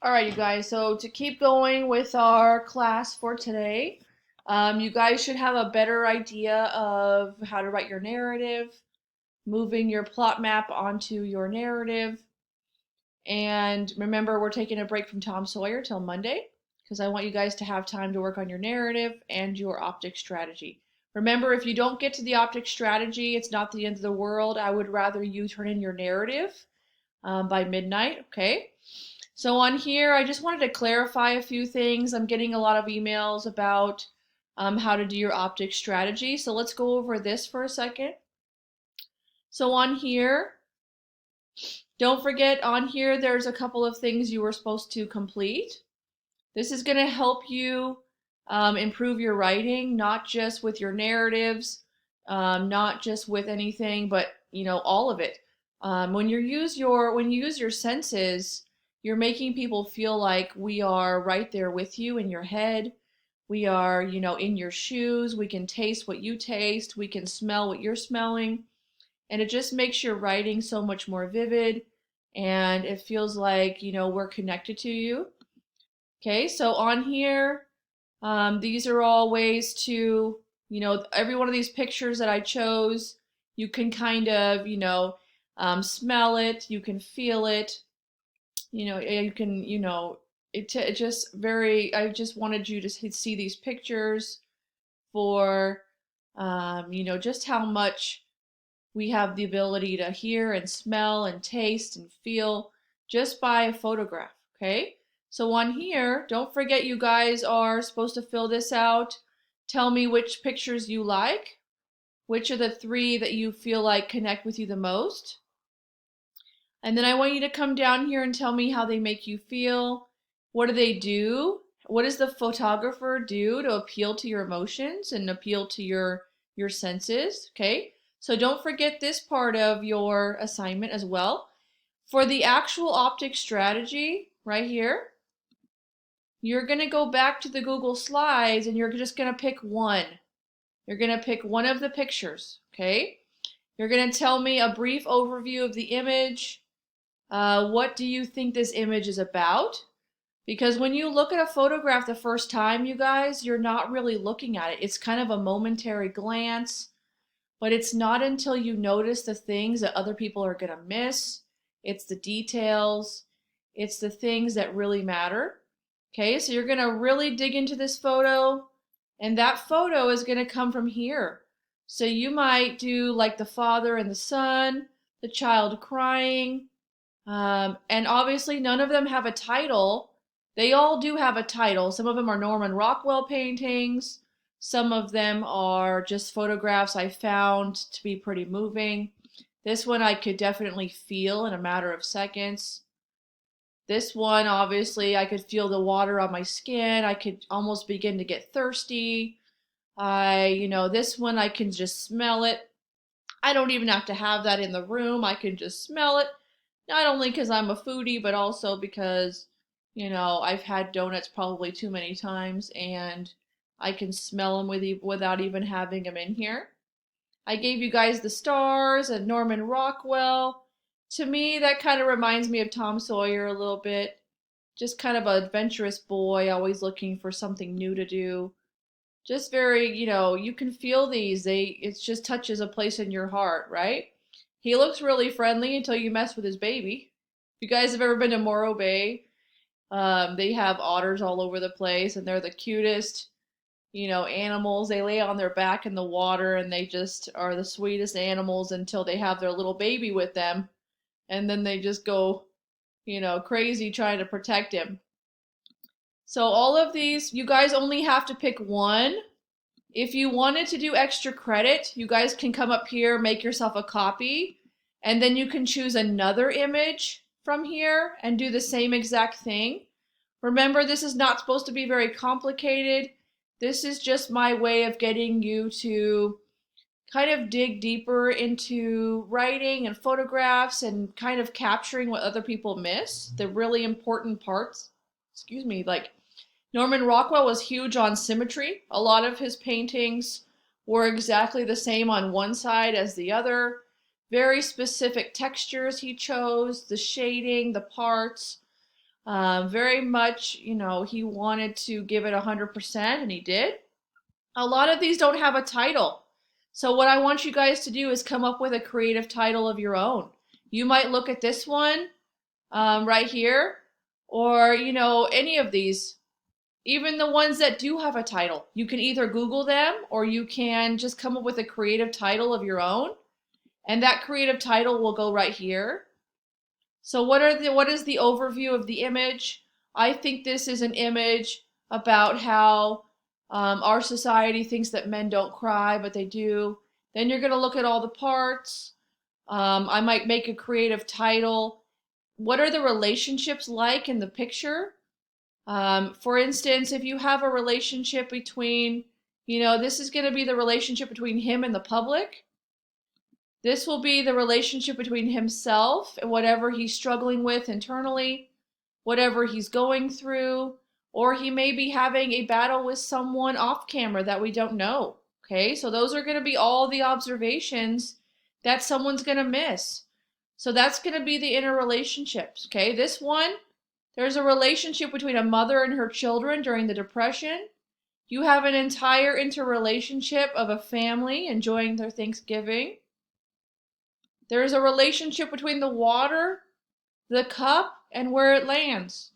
All right, you guys. So to keep going with our class for today, you guys should have a better idea of how to write your narrative, moving your plot map onto your narrative. And remember, we're taking a break from Tom Sawyer till Monday because I want you guys to have time to work on your narrative and your optic strategy. Remember, if you don't get to the optic strategy, it's not the end of the world. I would rather you turn in your narrative by midnight, okay? So on here, I just wanted to clarify a few things. I'm getting a lot of emails about how to do your optic strategy. So let's go over this for a second. So on here, don't forget on here, there's a couple of things you were supposed to complete. This is going to help you improve your writing, not just with your narratives, not just with anything, but all of it. When you use your senses, you're making people feel like we are right there with you in your head. We are, in your shoes. We can taste what you taste. We can smell what you're smelling. And it just makes your writing so much more vivid. And it feels like, we're connected to you. Okay, so on here, these are all ways to, every one of these pictures that I chose, you can kind of, smell it, you can feel it, you can, it just I just wanted you to see these pictures for, just how much we have the ability to hear and smell and taste and feel just by a photograph, okay? So on here, don't forget you guys are supposed to fill this out. Tell me which pictures you like. Which are the three that you feel like connect with you the most? And then I want you to come down here and tell me how they make you feel. What do they do? What does the photographer do to appeal to your emotions and appeal to your senses? Okay? So don't forget this part of your assignment as well. For the actual optic strategy right here, you're going to go back to the Google Slides and you're just going to pick one. You're going to pick one of the pictures, okay? You're going to tell me a brief overview of the image. What do you think this image is about? Because when you look at a photograph the first time, you guys, you're not really looking at it. It's kind of a momentary glance, but it's not until you notice the things that other people are going to miss. It's the details. It's the things that really matter. Okay, so you're going to really dig into this photo, and that photo is going to come from here. So you might do like the father and the son, the child crying, and obviously none of them have a title. They all do have a title. Some of them are Norman Rockwell paintings. Some of them are just photographs I found to be pretty moving. This one I could definitely feel in a matter of seconds. This one, obviously, I could feel the water on my skin. I could almost begin to get thirsty. This one I can just smell it. I don't even have to have that in the room. I can just smell it. Not only because I'm a foodie, but also because, I've had donuts probably too many times and I can smell them without even having them in here. I gave you guys the stars and Norman Rockwell. To me, that kind of reminds me of Tom Sawyer a little bit. Just kind of an adventurous boy, always looking for something new to do. Just very, you can feel these. It just touches a place in your heart, right? He looks really friendly until you mess with his baby. If you guys have ever been to Morro Bay, they have otters all over the place, and they're the cutest, animals. They lay on their back in the water, and they just are the sweetest animals until they have their little baby with them, and then they just go, crazy trying to protect him. So all of these, you guys only have to pick one. If you wanted to do extra credit, you guys can come up here, make yourself a copy, and then you can choose another image from here and do the same exact thing. Remember, this is not supposed to be very complicated. This is just my way of getting you to kind of dig deeper into writing and photographs and kind of capturing what other people miss, the really important parts. Excuse me, like Norman Rockwell was huge on symmetry. A lot of his paintings were exactly the same on one side as the other. Very specific textures he chose, the shading, the parts. Very much, he wanted to give it 100%, and he did. A lot of these don't have a title. So what I want you guys to do is come up with a creative title of your own. You might look at this one right here, or, any of these. Even the ones that do have a title. You can either Google them or you can just come up with a creative title of your own. And that creative title will go right here. So what is the overview of the image? I think this is an image about how our society thinks that men don't cry, but they do. Then you're going to look at all the parts. I might make a creative title. What are the relationships like in the picture? For instance, if you have a relationship between, this is going to be the relationship between him and the public. This will be the relationship between himself and whatever he's struggling with internally, whatever he's going through, or he may be having a battle with someone off camera that we don't know. Okay, so those are going to be all the observations that someone's going to miss. So that's going to be the inner relationships. Okay, this one, there's a relationship between a mother and her children during the Depression. You have an entire interrelationship of a family enjoying their Thanksgiving. There is a relationship between the water, the cup, and where it lands.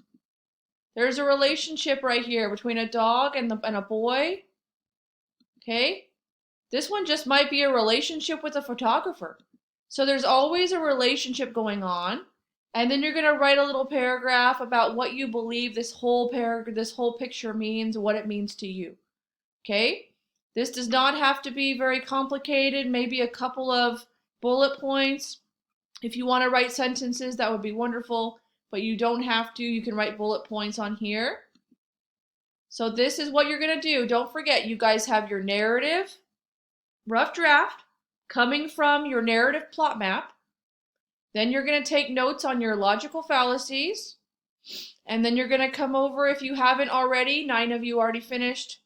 There's a relationship right here between a dog and a boy. Okay? This one just might be a relationship with a photographer. So there's always a relationship going on. And then you're going to write a little paragraph about what you believe this whole picture means, what it means to you. Okay? This does not have to be very complicated, maybe a couple of bullet points. If you want to write sentences, that would be wonderful, but you don't have to. You can write bullet points on here. So this is what you're going to do. Don't forget, you guys have your narrative, rough draft, coming from your narrative plot map. Then you're going to take notes on your logical fallacies. And then you're going to come over, if you haven't already, 9 of you already finished,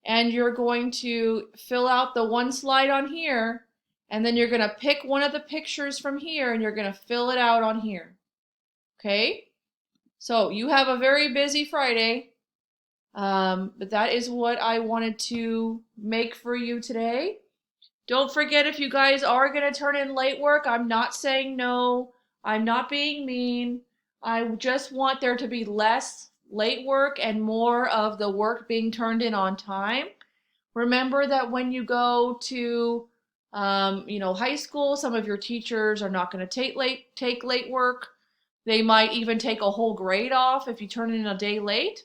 and you're going to fill out the one slide on here, and then you're going to pick one of the pictures from here and you're going to fill it out on here. Okay? So you have a very busy Friday, but that is what I wanted to make for you today. Don't forget, if you guys are going to turn in late work, I'm not saying no. I'm not being mean. I just want there to be less late work and more of the work being turned in on time. Remember that when you go to high school, some of your teachers are not going to take late work. They might even take a whole grade off if you turn in a day late.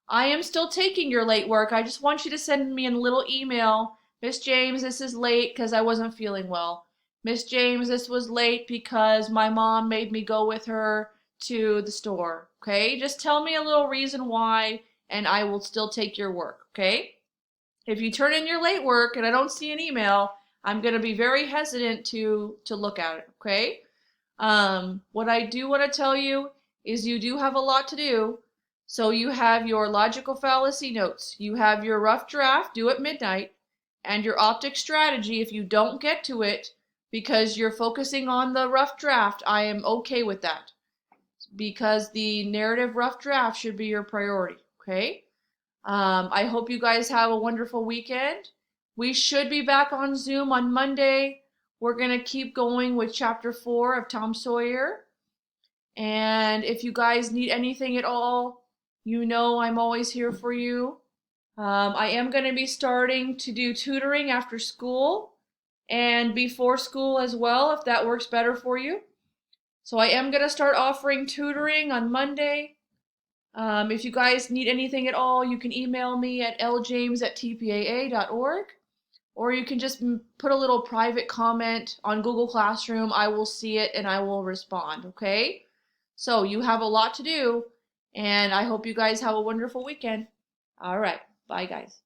I am still taking your late work. I just want you to send me a little email. Miss James, this is late because I wasn't feeling well. Miss James, this was late because my mom made me go with her to the store. Okay? Just tell me a little reason why and I will still take your work. Okay? If you turn in your late work and I don't see an email, I'm going to be very hesitant to look at it. Okay? What I do want to tell you is you do have a lot to do. So you have your logical fallacy notes. You have your rough draft due at midnight. And your optic strategy, if you don't get to it because you're focusing on the rough draft, I am okay with that. Because the narrative rough draft should be your priority, okay? I hope you guys have a wonderful weekend. We should be back on Zoom on Monday. We're going to keep going with Chapter 4 of Tom Sawyer. And if you guys need anything at all, I'm always here for you. I am going to be starting to do tutoring after school and before school as well, if that works better for you. So I am going to start offering tutoring on Monday. If you guys need anything at all, you can email me at ljames@tpaa.org, or you can just put a little private comment on Google Classroom. I will see it and I will respond, okay? So you have a lot to do, and I hope you guys have a wonderful weekend. All right. Bye, guys.